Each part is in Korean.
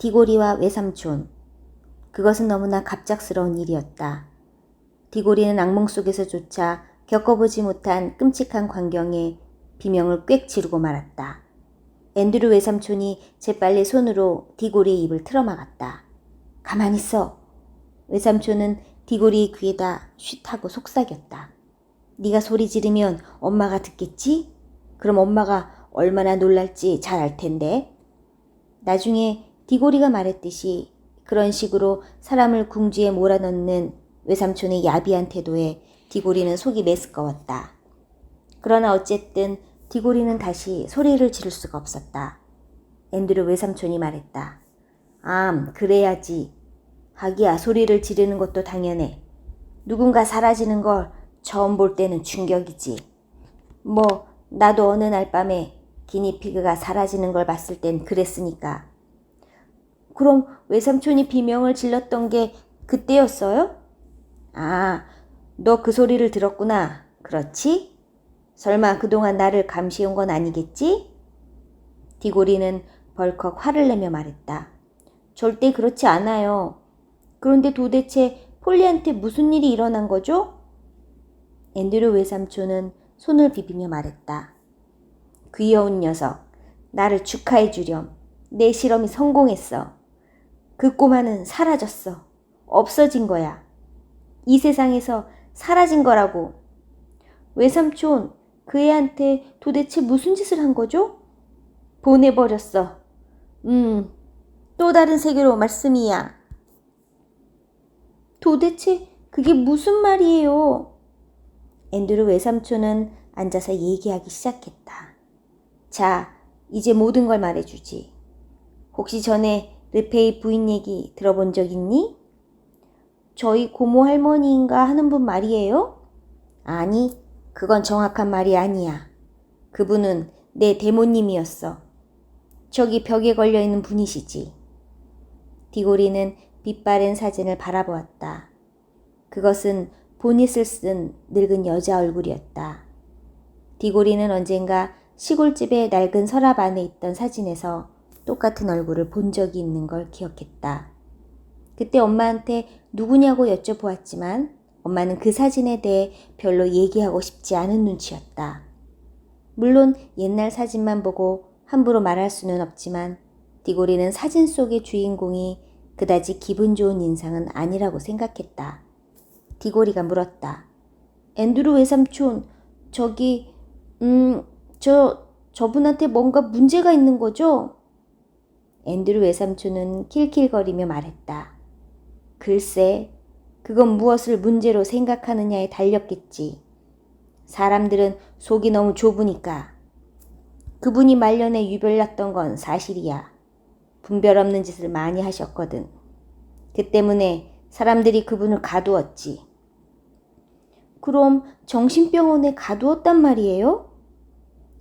디고리와 외삼촌. 그것은 너무나 갑작스러운 일이었다. 디고리는 악몽 속에서조차 겪어보지 못한 끔찍한 광경에 비명을 꽥 지르고 말았다. 앤드류 외삼촌이 재빨리 손으로 디고리의 입을 틀어막았다. 가만히 있어. 외삼촌은 디고리의 귀에다 쉿 하고 속삭였다. 네가 소리 지르면 엄마가 듣겠지? 그럼 엄마가 얼마나 놀랄지 잘 알 텐데. 나중에 디고리가 말했듯이 그런 식으로 사람을 궁지에 몰아넣는 외삼촌의 야비한 태도에 디고리는 속이 메스꺼웠다. 그러나 어쨌든 디고리는 다시 소리를 지를 수가 없었다. 앤드류 외삼촌이 말했다. 그래야지. 하기야 소리를 지르는 것도 당연해. 누군가 사라지는 걸 처음 볼 때는 충격이지. 나도 어느 날 밤에 기니피그가 사라지는 걸 봤을 땐 그랬으니까. 그럼 외삼촌이 비명을 질렀던 게 그때였어요? 너 그 소리를 들었구나. 그렇지? 설마 그동안 나를 감시해온 건 아니겠지? 디고리는 벌컥 화를 내며 말했다. 절대 그렇지 않아요. 그런데 도대체 폴리한테 무슨 일이 일어난 거죠? 앤드류 외삼촌은 손을 비비며 말했다. 귀여운 녀석, 나를 축하해 주렴. 내 실험이 성공했어. 그 꼬마는 사라졌어. 없어진 거야. 이 세상에서 사라진 거라고. 외삼촌, 그 애한테 도대체 무슨 짓을 한 거죠? 보내버렸어. 또 다른 세계로 말씀이야. 도대체 그게 무슨 말이에요? 앤드류 외삼촌은 앉아서 얘기하기 시작했다. 자, 이제 모든 걸 말해주지. 혹시 전에 르페이 부인 얘기 들어본 적 있니? 저희 고모 할머니인가 하는 분 말이에요? 아니, 그건 정확한 말이 아니야. 그분은 내 대모님이었어. 저기 벽에 걸려있는 분이시지. 디고리는 빛바랜 사진을 바라보았다. 그것은 보닛을 쓴 늙은 여자 얼굴이었다. 디고리는 언젠가 시골집의 낡은 서랍 안에 있던 사진에서 똑같은 얼굴을 본 적이 있는 걸 기억했다. 그때 엄마한테 누구냐고 여쭤보았지만 엄마는 그 사진에 대해 별로 얘기하고 싶지 않은 눈치였다. 물론 옛날 사진만 보고 함부로 말할 수는 없지만 디고리는 사진 속의 주인공이 그다지 기분 좋은 인상은 아니라고 생각했다. 디고리가 물었다. 앤드류 외삼촌, 저분한테 뭔가 문제가 있는 거죠? 앤드류 외삼촌은 킬킬거리며 말했다. 글쎄, 그건 무엇을 문제로 생각하느냐에 달렸겠지. 사람들은 속이 너무 좁으니까. 그분이 말년에 유별났던 건 사실이야. 분별 없는 짓을 많이 하셨거든. 그 때문에 사람들이 그분을 가두었지. 그럼 정신병원에 가두었단 말이에요?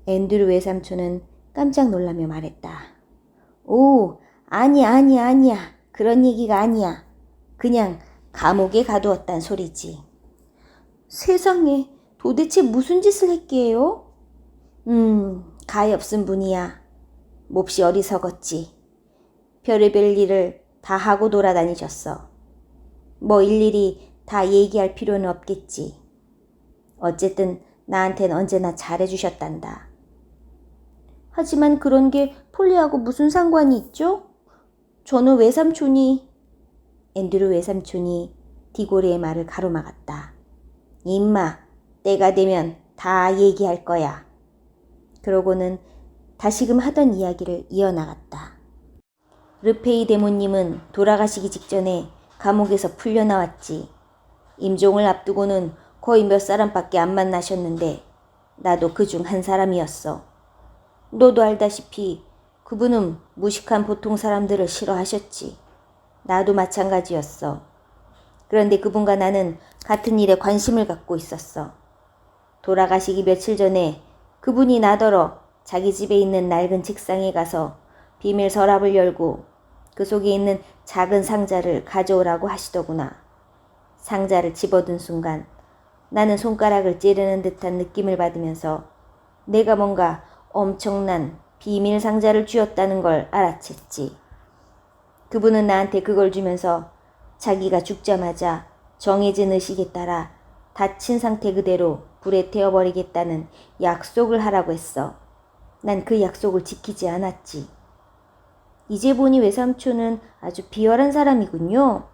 앤드류 외삼촌은 깜짝 놀라며 말했다. 오, 아니야. 그런 얘기가 아니야. 그냥 감옥에 가두었단 소리지. 세상에, 도대체 무슨 짓을 했기에요? 가엾은 분이야. 몹시 어리석었지. 별의별 일을 다 하고 돌아다니셨어. 일일이 다 얘기할 필요는 없겠지. 어쨌든 나한텐 언제나 잘해주셨단다. 하지만 그런 게 폴리하고 무슨 상관이 있죠? 저는 앤드류 외삼촌이 디고리의 말을 가로막았다. 임마, 때가 되면 다 얘기할 거야. 그러고는 다시금 하던 이야기를 이어나갔다. 르페이 대모님은 돌아가시기 직전에 감옥에서 풀려나왔지. 임종을 앞두고는 거의 몇 사람밖에 안 만나셨는데 나도 그중 한 사람이었어. 너도 알다시피 그분은 무식한 보통 사람들을 싫어하셨지. 나도 마찬가지였어. 그런데 그분과 나는 같은 일에 관심을 갖고 있었어. 돌아가시기 며칠 전에 그분이 나더러 자기 집에 있는 낡은 책상에 가서 비밀 서랍을 열고 그 속에 있는 작은 상자를 가져오라고 하시더구나. 상자를 집어든 순간 나는 손가락을 찌르는 듯한 느낌을 받으면서 내가 뭔가 엄청난 비밀 상자를 쥐었다는 걸 알아챘지. 그분은 나한테 그걸 주면서 자기가 죽자마자 정해진 의식에 따라 다친 상태 그대로 불에 태워버리겠다는 약속을 하라고 했어. 난 그 약속을 지키지 않았지. 이제 보니 외삼촌은 아주 비열한 사람이군요.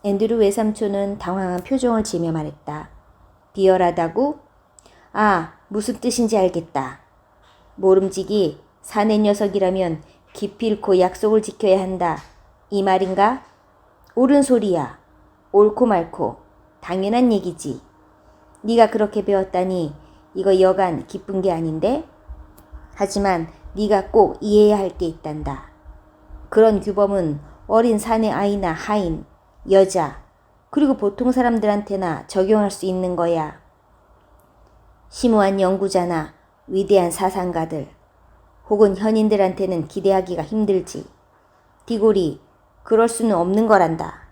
앤드루 외삼촌은 당황한 표정을 지으며 말했다. 비열하다고? 아, 무슨 뜻인지 알겠다. 모름지기 사내 녀석이라면 기필코 약속을 지켜야 한다. 이 말인가? 옳은 소리야. 옳고 말고 당연한 얘기지. 네가 그렇게 배웠다니 이거 여간 기쁜 게 아닌데? 하지만 네가 꼭 이해해야 할 게 있단다. 그런 규범은 어린 사내 아이나 하인, 여자, 그리고 보통 사람들한테나 적용할 수 있는 거야. 심오한 연구자나 위대한 사상가들, 혹은 현인들한테는 기대하기가 힘들지. 디골이 그럴 수는 없는 거란다.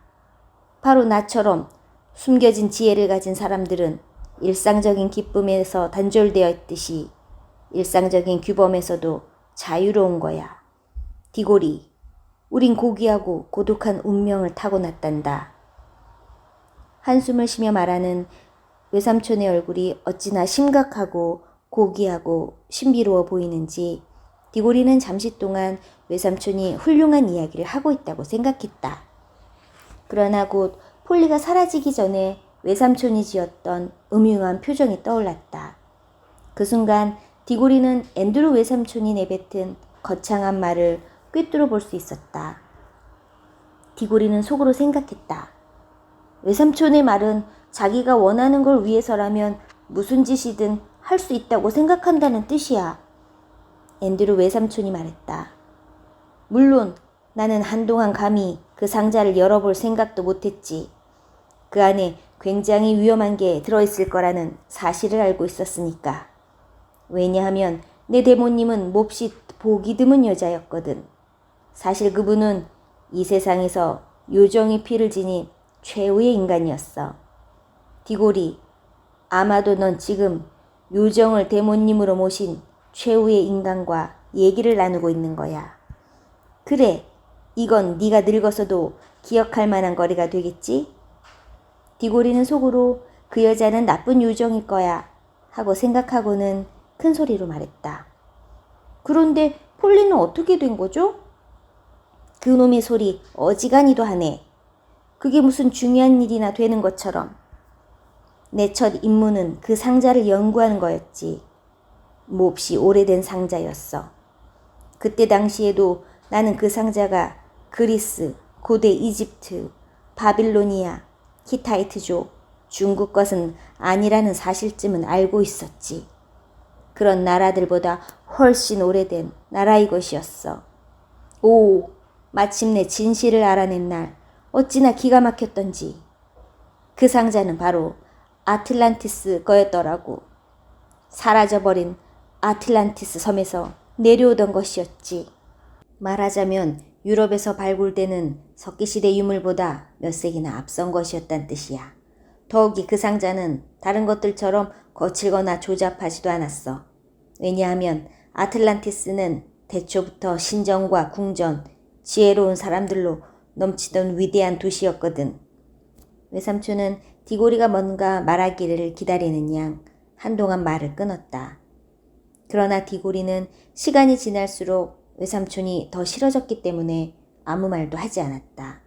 바로 나처럼 숨겨진 지혜를 가진 사람들은 일상적인 기쁨에서 단절되어 있듯이 일상적인 규범에서도 자유로운 거야. 디골이, 우린 고귀하고 고독한 운명을 타고났단다. 한숨을 쉬며 말하는 외삼촌의 얼굴이 어찌나 심각하고 고귀하고 신비로워 보이는지 디골이는 잠시 동안 외삼촌이 훌륭한 이야기를 하고 있다고 생각했다. 그러나 곧 폴리가 사라지기 전에 외삼촌이 지었던 음흉한 표정이 떠올랐다. 그 순간 디골이는 앤드루 외삼촌이 내뱉은 거창한 말을 꿰뚫어 볼 수 있었다. 디골이는 속으로 생각했다. 외삼촌의 말은 자기가 원하는 걸 위해서라면 무슨 짓이든 할 수 있다고 생각한다는 뜻이야. 앤드루 외삼촌이 말했다. 물론 나는 한동안 감히 그 상자를 열어볼 생각도 못했지. 그 안에 굉장히 위험한 게 들어있을 거라는 사실을 알고 있었으니까. 왜냐하면 내 대모님은 몹시 보기 드문 여자였거든. 사실 그분은 이 세상에서 요정의 피를 지닌 최후의 인간이었어. 디골이, 아마도 넌 지금 요정을 대모님으로 모신 최후의 인간과 얘기를 나누고 있는 거야. 그래, 이건 네가 늙어서도 기억할 만한 거리가 되겠지? 디골이는 속으로 그 여자는 나쁜 요정일 거야 하고 생각하고는 큰 소리로 말했다. 그런데 폴리는 어떻게 된 거죠? 그놈의 소리 어지간히도 하네. 그게 무슨 중요한 일이나 되는 것처럼. 내 첫 임무는 그 상자를 연구하는 거였지. 몹시 오래된 상자였어. 그때 당시에도 나는 그 상자가 그리스, 고대 이집트, 바빌로니아, 히타이트족, 중국 것은 아니라는 사실쯤은 알고 있었지. 그런 나라들보다 훨씬 오래된 나라의 것이었어. 오, 마침내 진실을 알아낸 날 어찌나 기가 막혔던지. 그 상자는 바로 아틀란티스 거였더라고. 사라져버린 아틀란티스 섬에서 내려오던 것이었지. 말하자면 유럽에서 발굴되는 석기시대 유물보다 몇 세기나 앞선 것이었단 뜻이야. 더욱이 그 상자는 다른 것들처럼 거칠거나 조잡하지도 않았어. 왜냐하면 아틀란티스는 대초부터 신정과 궁전, 지혜로운 사람들로 넘치던 위대한 도시였거든. 외삼촌은 디골이가 뭔가 말하기를 기다리는 양 한동안 말을 끊었다. 그러나 디골이는 시간이 지날수록 외삼촌이 더 싫어졌기 때문에 아무 말도 하지 않았다.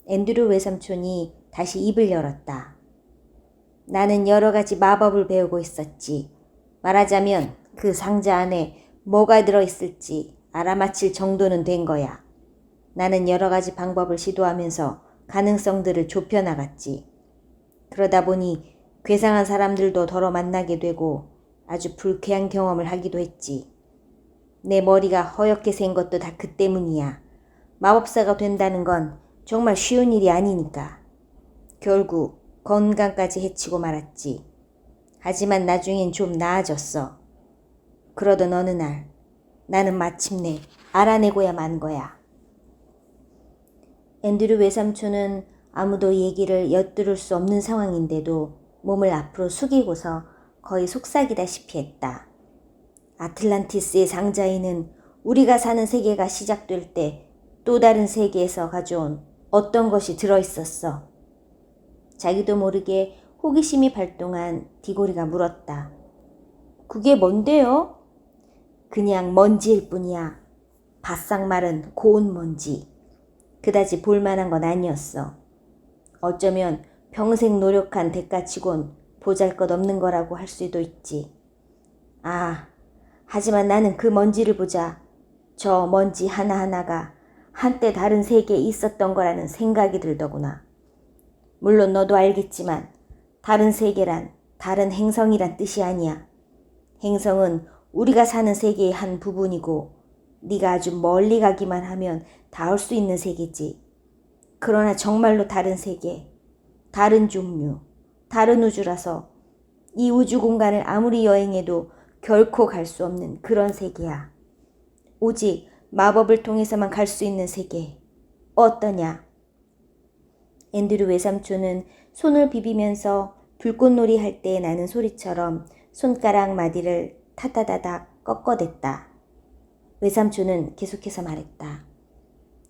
앤드루 외삼촌이 다시 입을 열었다. 나는 여러 가지 마법을 배우고 있었지. 말하자면 그 상자 안에 뭐가 들어있을지 알아맞힐 정도는 된 거야. 나는 여러 가지 방법을 시도하면서 가능성들을 좁혀나갔지. 그러다 보니 괴상한 사람들도 덜어 만나게 되고 아주 불쾌한 경험을 하기도 했지. 내 머리가 허옇게 생 것도 다 그 때문이야. 마법사가 된다는 건 정말 쉬운 일이 아니니까. 결국 건강까지 해치고 말았지. 하지만 나중엔 좀 나아졌어. 그러던 어느 날 나는 마침내 알아내고야 만 거야. 앤드류 외삼촌은 아무도 얘기를 엿들을 수 없는 상황인데도 몸을 앞으로 숙이고서 거의 속삭이다시피 했다. 아틀란티스의 상자에는 우리가 사는 세계가 시작될 때 또 다른 세계에서 가져온 어떤 것이 들어있었어. 자기도 모르게 호기심이 발동한 디고리가 물었다. 그게 뭔데요? 그냥 먼지일 뿐이야. 바싹 마른 고운 먼지. 그다지 볼만한 건 아니었어. 어쩌면 평생 노력한 대가치곤 보잘것없는 거라고 할 수도 있지. 아, 하지만 나는 그 먼지를 보자 저 먼지 하나하나가 한때 다른 세계에 있었던 거라는 생각이 들더구나. 물론 너도 알겠지만 다른 세계란 다른 행성이란 뜻이 아니야. 행성은 우리가 사는 세계의 한 부분이고 네가 아주 멀리 가기만 하면 닿을 수 있는 세계지. 그러나 정말로 다른 세계, 다른 종류, 다른 우주라서 이 우주 공간을 아무리 여행해도 결코 갈 수 없는 그런 세계야. 오직 마법을 통해서만 갈 수 있는 세계. 어떠냐? 앤드류 외삼촌은 손을 비비면서 불꽃놀이 할 때 나는 소리처럼 손가락 마디를 타다다닥 꺾어댔다. 외삼촌은 계속해서 말했다.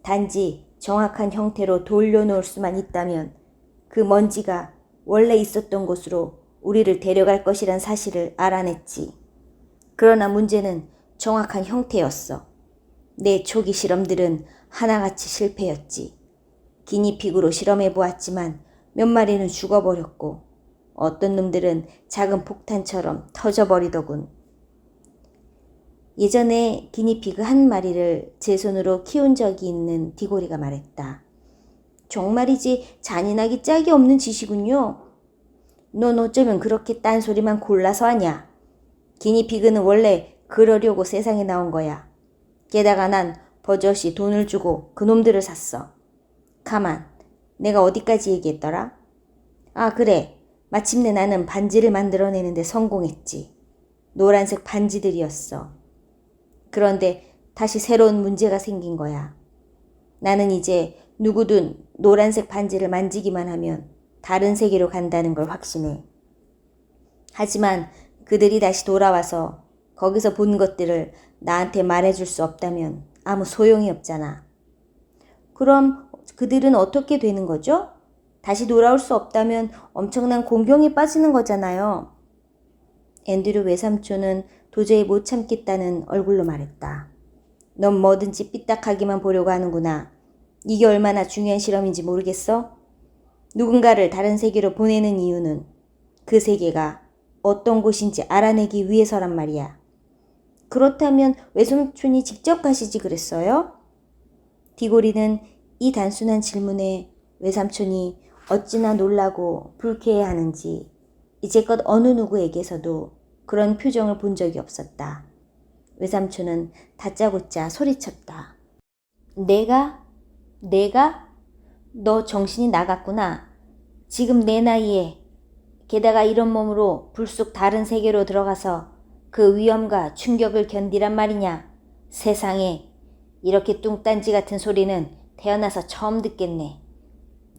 단지 정확한 형태로 돌려놓을 수만 있다면 그 먼지가 원래 있었던 곳으로 우리를 데려갈 것이란 사실을 알아냈지. 그러나 문제는 정확한 형태였어. 내 초기 실험들은 하나같이 실패였지. 기니피그로 실험해보았지만 몇 마리는 죽어버렸고 어떤 놈들은 작은 폭탄처럼 터져버리더군. 예전에 기니피그 한 마리를 제 손으로 키운 적이 있는 디고리가 말했다. 정말이지 잔인하기 짝이 없는 짓이군요. 넌 어쩌면 그렇게 딴소리만 골라서 하냐. 기니피그는 원래 그러려고 세상에 나온 거야. 게다가 난 버젓이 돈을 주고 그놈들을 샀어. 가만, 내가 어디까지 얘기했더라? 아, 그래. 마침내 나는 반지를 만들어내는데 성공했지. 노란색 반지들이었어. 그런데 다시 새로운 문제가 생긴 거야. 나는 이제 누구든 노란색 반지를 만지기만 하면 다른 세계로 간다는 걸 확신해. 하지만 그들이 다시 돌아와서 거기서 본 것들을 나한테 말해줄 수 없다면 아무 소용이 없잖아. 그럼 그들은 어떻게 되는 거죠? 다시 돌아올 수 없다면 엄청난 공경에 빠지는 거잖아요. 앤드류 외삼촌은 도저히 못 참겠다는 얼굴로 말했다. 넌 뭐든지 삐딱하기만 보려고 하는구나. 이게 얼마나 중요한 실험인지 모르겠어? 누군가를 다른 세계로 보내는 이유는 그 세계가 어떤 곳인지 알아내기 위해서란 말이야. 그렇다면 외삼촌이 직접 가시지 그랬어요? 디고리는 이 단순한 질문에 외삼촌이 어찌나 놀라고 불쾌해하는지 이제껏 어느 누구에게서도 그런 표정을 본 적이 없었다. 외삼촌은 다짜고짜 소리쳤다. 내가? 너 정신이 나갔구나. 지금 내 나이에 게다가 이런 몸으로 불쑥 다른 세계로 들어가서 그 위험과 충격을 견디란 말이냐. 세상에 이렇게 뚱딴지 같은 소리는 태어나서 처음 듣겠네.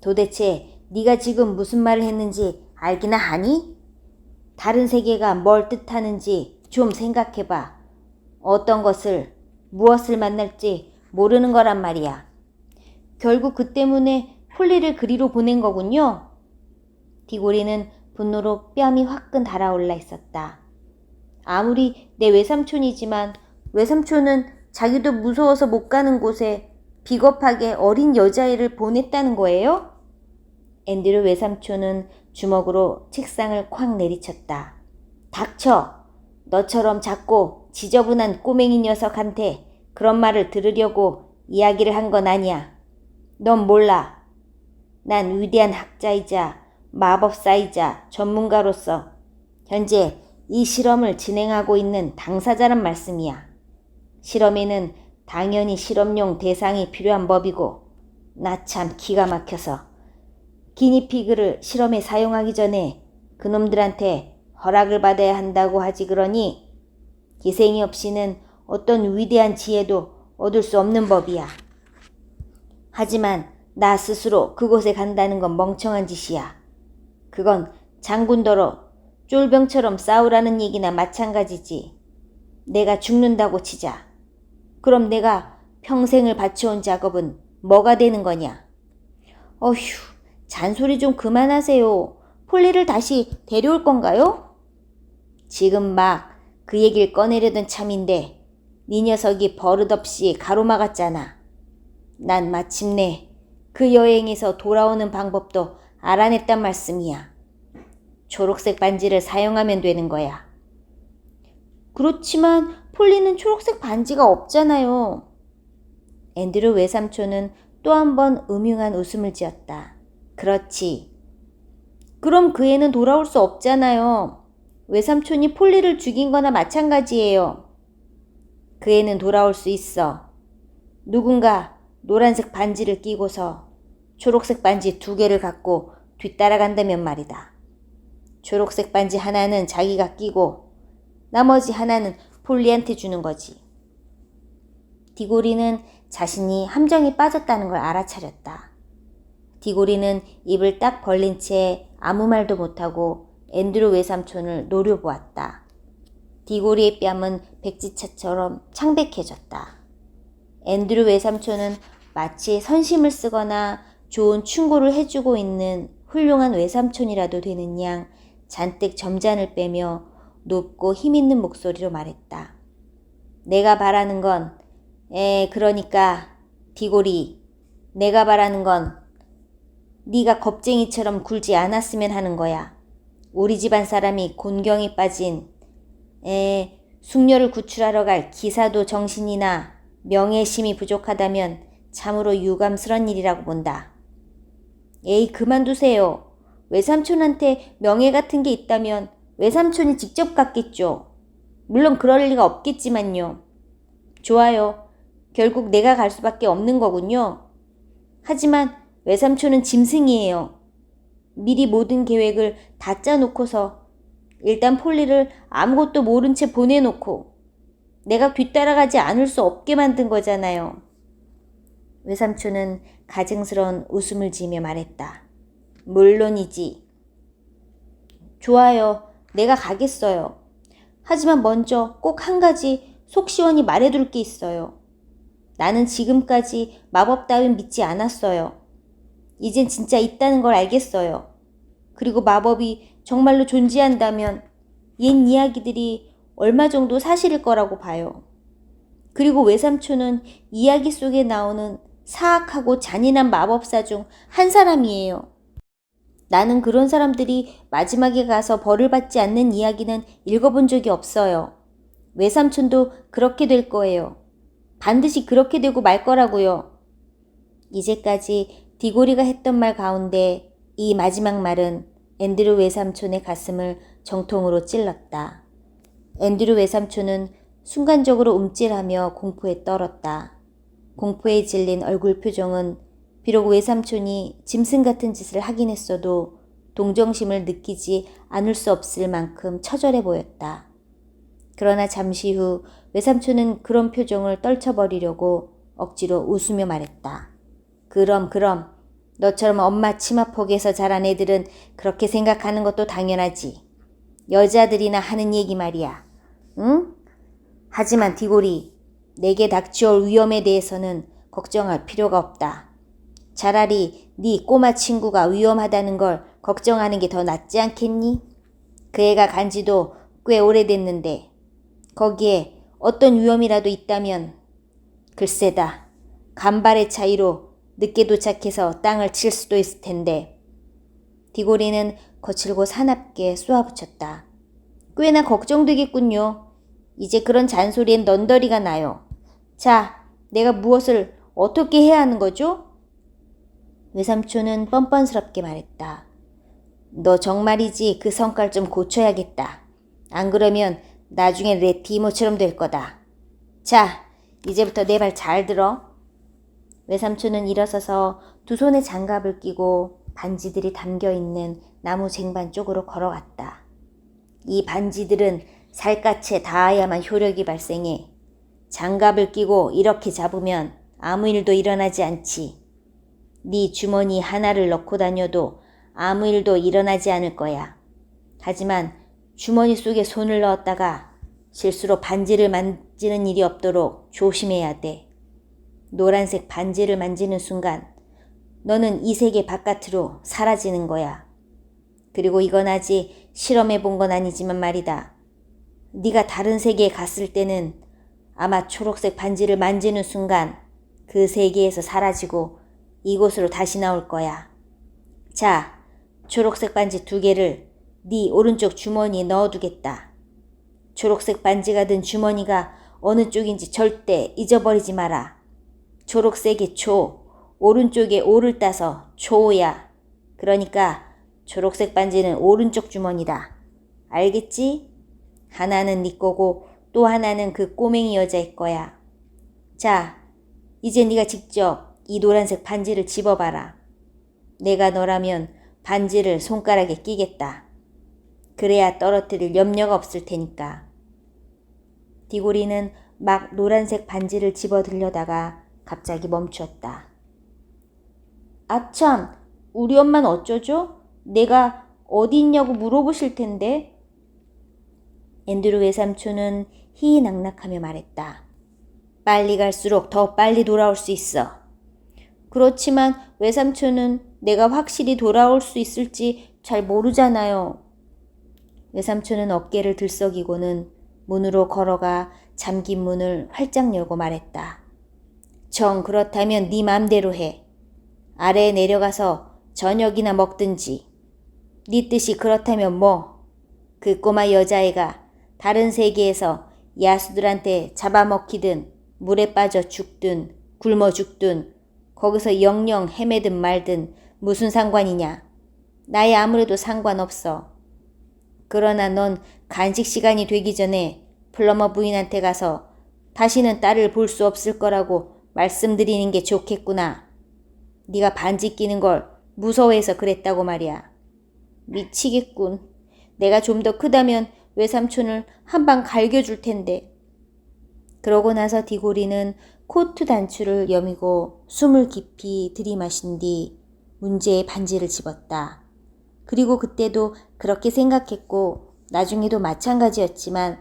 도대체 네가 지금 무슨 말을 했는지 알기나 하니? 다른 세계가 뭘 뜻하는지 좀 생각해봐. 어떤 것을, 무엇을 만날지 모르는 거란 말이야. 결국 그 때문에 폴리를 그리로 보낸 거군요. 디고리는 분노로 뺨이 화끈 달아올라 있었다. 아무리 내 외삼촌이지만 외삼촌은 자기도 무서워서 못 가는 곳에 비겁하게 어린 여자애를 보냈다는 거예요? 앤드류 외삼촌은 주먹으로 책상을 콱 내리쳤다. 닥쳐! 너처럼 작고 지저분한 꼬맹이 녀석한테 그런 말을 들으려고 이야기를 한 건 아니야. 넌 몰라. 난 위대한 학자이자 마법사이자 전문가로서 현재 이 실험을 진행하고 있는 당사자란 말씀이야. 실험에는 당연히 실험용 대상이 필요한 법이고 나 참 기가 막혀서 기니피그를 실험에 사용하기 전에 그놈들한테 허락을 받아야 한다고 하지 그러니 희생이 없이는 어떤 위대한 지혜도 얻을 수 없는 법이야. 하지만 나 스스로 그곳에 간다는 건 멍청한 짓이야. 그건 장군더러 쫄병처럼 싸우라는 얘기나 마찬가지지. 내가 죽는다고 치자. 그럼 내가 평생을 바쳐온 작업은 뭐가 되는 거냐? 어휴, 잔소리 좀 그만하세요. 폴리를 다시 데려올 건가요? 지금 막 그 얘기를 꺼내려던 참인데 네 녀석이 버릇없이 가로막았잖아. 난 마침내 그 여행에서 돌아오는 방법도 알아냈단 말씀이야. 초록색 반지를 사용하면 되는 거야. 그렇지만 폴리는 초록색 반지가 없잖아요. 앤드류 외삼촌은 또 한 번 음흉한 웃음을 지었다. 그렇지. 그럼 그 애는 돌아올 수 없잖아요. 외삼촌이 폴리를 죽인 거나 마찬가지예요. 그 애는 돌아올 수 있어. 누군가 노란색 반지를 끼고서 초록색 반지 2개를 갖고 뒤따라간다면 말이다. 초록색 반지 하나는 자기가 끼고 나머지 하나는 폴리한테 주는 거지. 디고리는 자신이 함정에 빠졌다는 걸 알아차렸다. 디고리는 입을 딱 벌린 채 아무 말도 못하고 앤드류 외삼촌을 노려보았다. 디고리의 뺨은 백지차처럼 창백해졌다. 앤드류 외삼촌은 마치 선심을 쓰거나 좋은 충고를 해주고 있는 훌륭한 외삼촌이라도 되는 양 잔뜩 점잔을 빼며 높고 힘있는 목소리로 말했다. 내가 바라는 건 그러니까 디고리, 내가 바라는 건 네가 겁쟁이처럼 굴지 않았으면 하는 거야. 우리 집안 사람이 곤경에 빠진 숙녀를 구출하러 갈 기사도 정신이나 명예심이 부족하다면 참으로 유감스런 일이라고 본다. 에이, 그만두세요. 외삼촌한테 명예 같은 게 있다면 외삼촌이 직접 갖겠죠. 물론 그럴 리가 없겠지만요. 좋아요. 결국 내가 갈 수밖에 없는 거군요. 하지만 외삼촌은 짐승이에요. 미리 모든 계획을 다 짜놓고서 일단 폴리를 아무것도 모른 채 보내놓고 내가 뒤따라가지 않을 수 없게 만든 거잖아요. 외삼촌은 가증스러운 웃음을 지으며 말했다. 물론이지. 좋아요. 내가 가겠어요. 하지만 먼저 꼭 한 가지 속 시원히 말해둘 게 있어요. 나는 지금까지 마법 따윈 믿지 않았어요. 이젠 진짜 있다는 걸 알겠어요. 그리고 마법이 정말로 존재한다면 옛 이야기들이 얼마 정도 사실일 거라고 봐요. 그리고 외삼촌은 이야기 속에 나오는 사악하고 잔인한 마법사 중 한 사람이에요. 나는 그런 사람들이 마지막에 가서 벌을 받지 않는 이야기는 읽어본 적이 없어요. 외삼촌도 그렇게 될 거예요. 반드시 그렇게 되고 말 거라고요. 이제까지 디고리가 했던 말 가운데 이 마지막 말은 앤드류 외삼촌의 가슴을 정통으로 찔렀다. 앤드류 외삼촌은 순간적으로 움찔하며 공포에 떨었다. 공포에 질린 얼굴 표정은 비록 외삼촌이 짐승 같은 짓을 하긴 했어도 동정심을 느끼지 않을 수 없을 만큼 처절해 보였다. 그러나 잠시 후 외삼촌은 그런 표정을 떨쳐버리려고 억지로 웃으며 말했다. 그럼 너처럼 엄마 치마폭에서 자란 애들은 그렇게 생각하는 것도 당연하지. 여자들이나 하는 얘기 말이야. 응? 하지만 디고리, 내게 닥치올 위험에 대해서는 걱정할 필요가 없다. 차라리 네 꼬마 친구가 위험하다는 걸 걱정하는 게 더 낫지 않겠니? 그 애가 간 지도 꽤 오래됐는데 거기에 어떤 위험이라도 있다면 글쎄다. 간발의 차이로 늦게 도착해서 땅을 칠 수도 있을 텐데. 디고리는 거칠고 사납게 쏘아붙였다. 꽤나 걱정되겠군요. 이제 그런 잔소리엔 넌더리가 나요. 자, 내가 무엇을 어떻게 해야 하는 거죠? 외삼촌은 뻔뻔스럽게 말했다. 너 정말이지 그 성깔 좀 고쳐야겠다. 안 그러면 나중에 내 디모처럼 될 거다. 자, 이제부터 내 말 잘 들어. 외삼촌은 일어서서 두 손에 장갑을 끼고 반지들이 담겨있는 나무 쟁반 쪽으로 걸어갔다. 이 반지들은 살갗에 닿아야만 효력이 발생해. 장갑을 끼고 이렇게 잡으면 아무 일도 일어나지 않지. 네 주머니 하나를 넣고 다녀도 아무 일도 일어나지 않을 거야. 하지만 주머니 속에 손을 넣었다가 실수로 반지를 만지는 일이 없도록 조심해야 돼. 노란색 반지를 만지는 순간 너는 이 세계 바깥으로 사라지는 거야. 그리고 이건 아직 실험해 본 건 아니지만 말이다. 네가 다른 세계에 갔을 때는 아마 초록색 반지를 만지는 순간 그 세계에서 사라지고 이곳으로 다시 나올 거야. 자, 초록색 반지 2개를 네 오른쪽 주머니에 넣어두겠다. 초록색 반지가 든 주머니가 어느 쪽인지 절대 잊어버리지 마라. 초록색의 초, 오른쪽에 오를 따서 초야. 그러니까 초록색 반지는 오른쪽 주머니다. 알겠지? 하나는 네 거고 또 하나는 그 꼬맹이 여자의 거야. 자, 이제 네가 직접 이 노란색 반지를 집어봐라. 내가 너라면 반지를 손가락에 끼겠다. 그래야 떨어뜨릴 염려가 없을 테니까. 디고리는 막 노란색 반지를 집어 들려다가 갑자기 멈추었다. 아참, 우리 엄마는 어쩌죠? 내가 어디 있냐고 물어보실 텐데. 앤드루 외삼촌은 희희낙낙하며 말했다. 빨리 갈수록 더 빨리 돌아올 수 있어. 그렇지만 외삼촌은 내가 확실히 돌아올 수 있을지 잘 모르잖아요. 외삼촌은 어깨를 들썩이고는 문으로 걸어가 잠긴 문을 활짝 열고 말했다. 정 그렇다면 네 맘대로 해. 아래에 내려가서 저녁이나 먹든지. 네 뜻이 그렇다면 뭐. 그 꼬마 여자애가 다른 세계에서 야수들한테 잡아먹히든 물에 빠져 죽든 굶어 죽든 거기서 영영 헤매든 말든 무슨 상관이냐. 나에 아무래도 상관없어. 그러나 넌 간식 시간이 되기 전에 플러머 부인한테 가서 다시는 딸을 볼 수 없을 거라고 말씀드리는 게 좋겠구나. 네가 반지 끼는 걸 무서워해서 그랬다고 말이야. 미치겠군. 내가 좀 더 크다면 외삼촌을 한 방 갈겨줄 텐데. 그러고 나서 디고리는 코트 단추를 여미고 숨을 깊이 들이마신 뒤 문제의 반지를 집었다. 그리고 그때도 그렇게 생각했고 나중에도 마찬가지였지만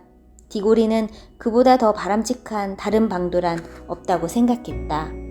디고리는 그보다 더 바람직한 다른 방도란 없다고 생각했다.